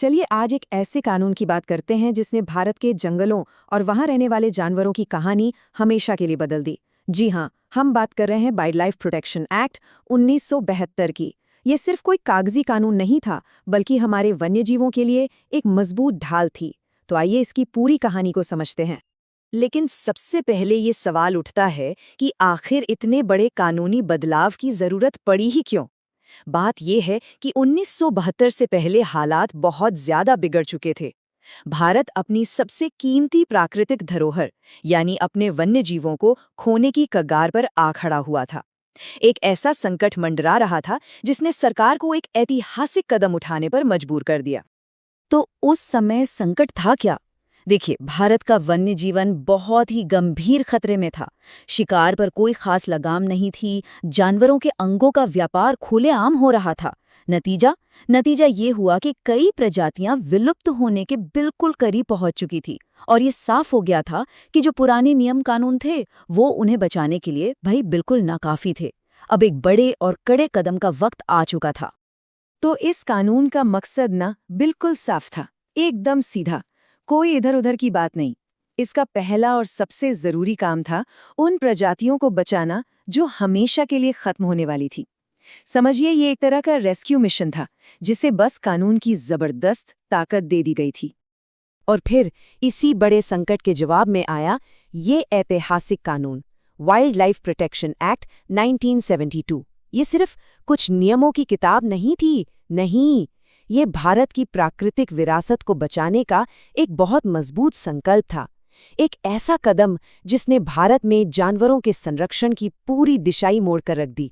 चलिए आज एक ऐसे कानून की बात करते हैं जिसने भारत के जंगलों और वहां रहने वाले जानवरों की कहानी हमेशा के लिए बदल दी। जी हाँ, हम बात कर रहे हैं वाइल्ड लाइफ प्रोटेक्शन एक्ट 1972 की। ये सिर्फ कोई कागजी कानून नहीं था, बल्कि हमारे वन्यजीवों के लिए एक मजबूत ढाल थी। तो आइए इसकी पूरी कहानी को समझते हैं। लेकिन सबसे पहले ये सवाल उठता है कि आखिर इतने बड़े कानूनी बदलाव की जरूरत पड़ी ही क्यों? बात यह है कि 1972 से पहले हालात बहुत ज्यादा बिगड़ चुके थे। भारत अपनी सबसे कीमती प्राकृतिक धरोहर यानी अपने वन्य जीवों को खोने की कगार पर आ खड़ा हुआ था। एक ऐसा संकट मंडरा रहा था जिसने सरकार को एक ऐतिहासिक कदम उठाने पर मजबूर कर दिया। तो उस समय संकट था क्या? देखिए, भारत का वन्य जीवन बहुत ही गंभीर खतरे में था। शिकार पर कोई खास लगाम नहीं थी, जानवरों के अंगों का व्यापार खुलेआम हो रहा था। नतीजा नतीजा ये हुआ कि कई प्रजातियां विलुप्त होने के बिल्कुल करीब पहुंच चुकी थी, और ये साफ हो गया था कि जो पुराने नियम कानून थे वो उन्हें बचाने के लिए भाई बिल्कुल नाकाफी थे। अब एक बड़े और कड़े कदम का वक्त आ चुका था। तो इस कानून का मकसद ना बिल्कुल साफ था, एकदम सीधा, कोई इधर उधर की बात नहीं। इसका पहला और सबसे जरूरी काम था उन प्रजातियों को बचाना जो हमेशा के लिए खत्म होने वाली थी। समझिए, ये एक तरह का रेस्क्यू मिशन था जिसे बस कानून की जबरदस्त ताकत दे दी गई थी। और फिर इसी बड़े संकट के जवाब में आया ये ऐतिहासिक कानून, वाइल्ड लाइफ प्रोटेक्शन एक्ट 1972। ये सिर्फ कुछ नियमों की किताब नहीं थी, नहीं, ये भारत की प्राकृतिक विरासत को बचाने का एक बहुत मजबूत संकल्प था। एक ऐसा कदम जिसने भारत में जानवरों के संरक्षण की पूरी दिशाई मोड़कर रख दी।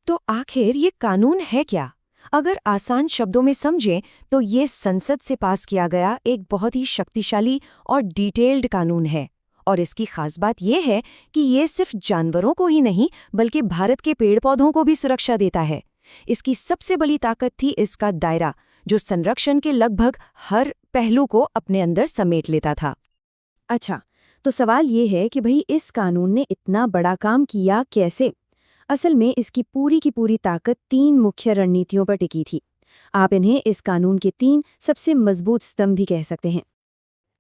तो आखिर ये कानून है क्या? अगर आसान शब्दों में समझें तो ये संसद से पास किया गया एक बहुत ही शक्तिशाली और डिटेल्ड कानून है। और इसकी खास बात यह है कि ये सिर्फ जानवरों को ही नहीं बल्कि भारत के पेड़ पौधों को भी सुरक्षा देता है। इसकी सबसे बड़ी ताकत थी इसका दायरा, जो संरक्षण के लगभग हर पहलू को अपने अंदर समेट लेता था। अच्छा, तो सवाल ये है कि भाई इस कानून ने इतना बड़ा काम किया कैसे? असल में इसकी पूरी की पूरी ताकत 3 मुख्य रणनीतियों पर टिकी थी। आप इन्हें इस कानून के 3 सबसे मजबूत स्तंभ भी कह सकते हैं।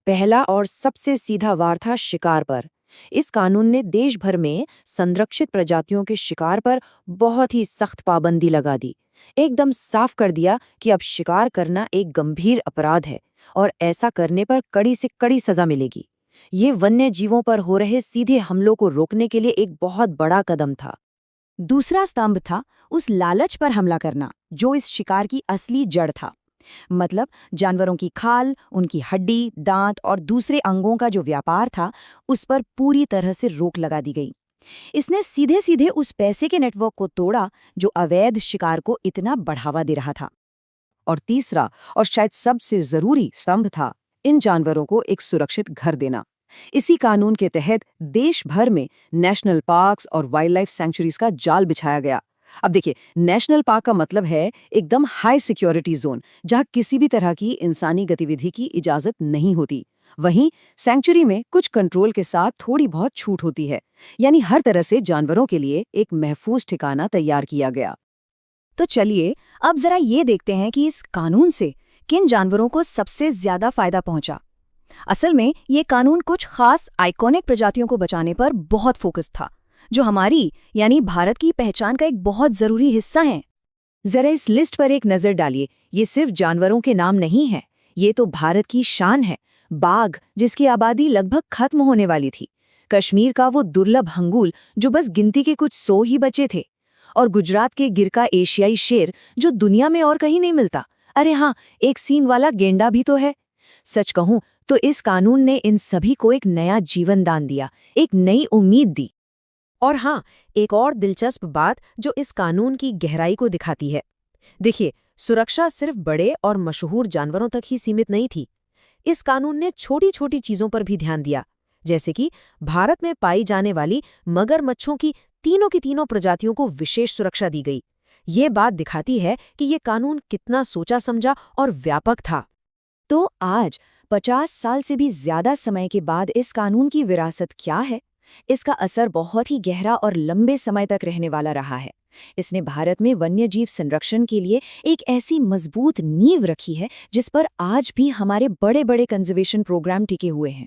पहला और सबसे सीधा वार था शिकार पर। इस कानून ने देश भर में संरक्षित प्रजातियों के शिकार पर बहुत ही सख्त पाबंदी लगा दी। एकदम साफ कर दिया कि अब शिकार करना एक गंभीर अपराध है और ऐसा करने पर कड़ी से कड़ी सजा मिलेगी। ये वन्य जीवों पर हो रहे सीधे हमलों को रोकने के लिए एक बहुत बड़ा कदम था। दूसरा स्तंभ था उस लालच पर हमला करना जो इस शिकार की असली जड़ था। मतलब जानवरों की खाल, उनकी हड्डी, दांत और दूसरे अंगों का जो व्यापार था, उस पर पूरी तरह से रोक लगा दी गई। इसने सीधे सीधे उस पैसे के नेटवर्क को तोड़ा जो अवैध शिकार को इतना बढ़ावा दे रहा था। और तीसरा और शायद सबसे जरूरी स्तंभ था इन जानवरों को एक सुरक्षित घर देना। इसी कानून के तहत देश भर में नेशनल पार्क्स और वाइल्ड लाइफ सैंक्चुरीज का जाल बिछाया गया। अब देखिए, नेशनल पार्क का मतलब है एकदम हाई सिक्योरिटी जोन, जहां किसी भी तरह की इंसानी गतिविधि की इजाजत नहीं होती। वहीं सैंक्चुरी में कुछ कंट्रोल के साथ थोड़ी बहुत छूट होती है, यानी हर तरह से जानवरों के लिए एक महफूज ठिकाना तैयार किया गया। तो चलिए अब जरा ये देखते हैं कि इस कानून से किन जानवरों को सबसे ज्यादा फायदा पहुंचा। असल में ये कानून कुछ खास आइकॉनिक प्रजातियों को बचाने पर बहुत फोकस था, जो हमारी यानी भारत की पहचान का एक बहुत जरूरी हिस्सा है। जरा इस लिस्ट पर एक नजर डालिए। ये सिर्फ जानवरों के नाम नहीं है, ये तो भारत की शान है। बाघ, जिसकी आबादी लगभग खत्म होने वाली थी, कश्मीर का वो दुर्लभ हंगूल जो बस गिनती के कुछ 100 ही बचे थे, और गुजरात के गिर का एशियाई शेर जो दुनिया में और कहीं नहीं मिलता। अरे हाँ, एक सींग वाला गेंडा भी तो है। सच कहूं तो इस कानून ने इन सभी को एक नया जीवन दान दिया, एक नई उम्मीद दी। और हाँ, एक और दिलचस्प बात जो इस कानून की गहराई को दिखाती है। देखिए, सुरक्षा सिर्फ बड़े और मशहूर जानवरों तक ही सीमित नहीं थी। इस कानून ने छोटी छोटी चीजों पर भी ध्यान दिया, जैसे कि भारत में पाई जाने वाली मगरमच्छों की तीनों की तीनों प्रजातियों को विशेष सुरक्षा दी गई। ये बात दिखाती है कि ये कानून कितना सोचा समझा और व्यापक था। तो आज 50 साल से भी ज्यादा समय के बाद इस कानून की विरासत क्या है? इसका असर बहुत ही गहरा और लंबे समय तक रहने वाला रहा है। इसने भारत में वन्यजीव संरक्षण के लिए एक ऐसी मजबूत नींव रखी है जिस पर आज भी हमारे बड़े बड़े कंजर्वेशन प्रोग्राम टिके हुए हैं।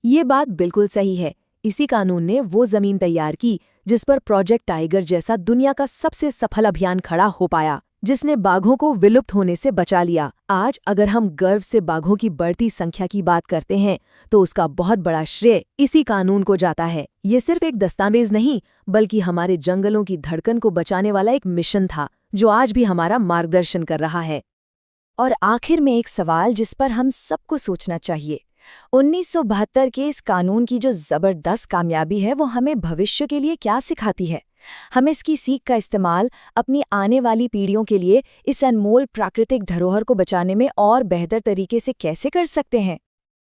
ये बात बिल्कुल सही है। इसी कानून ने वो जमीन तैयार की जिस पर प्रोजेक्ट टाइगर जैसा दुनिया का सबसे सफल अभियान खड़ा हो पाया, जिसने बाघों को विलुप्त होने से बचा लिया। आज अगर हम गर्व से बाघों की बढ़ती संख्या की बात करते हैं तो उसका बहुत बड़ा श्रेय इसी कानून को जाता है। ये सिर्फ एक दस्तावेज नहीं, बल्कि हमारे जंगलों की धड़कन को बचाने वाला एक मिशन था, जो आज भी हमारा मार्गदर्शन कर रहा है। और आखिर में एक सवाल जिस पर हम सबको सोचना चाहिए, 1972 के इस कानून की जो जबरदस्त कामयाबी है वो हमें भविष्य के लिए क्या सिखाती है? हम इसकी सीख का इस्तेमाल अपनी आने वाली पीढ़ियों के लिए इस अनमोल प्राकृतिक धरोहर को बचाने में और बेहतर तरीके से कैसे कर सकते हैं?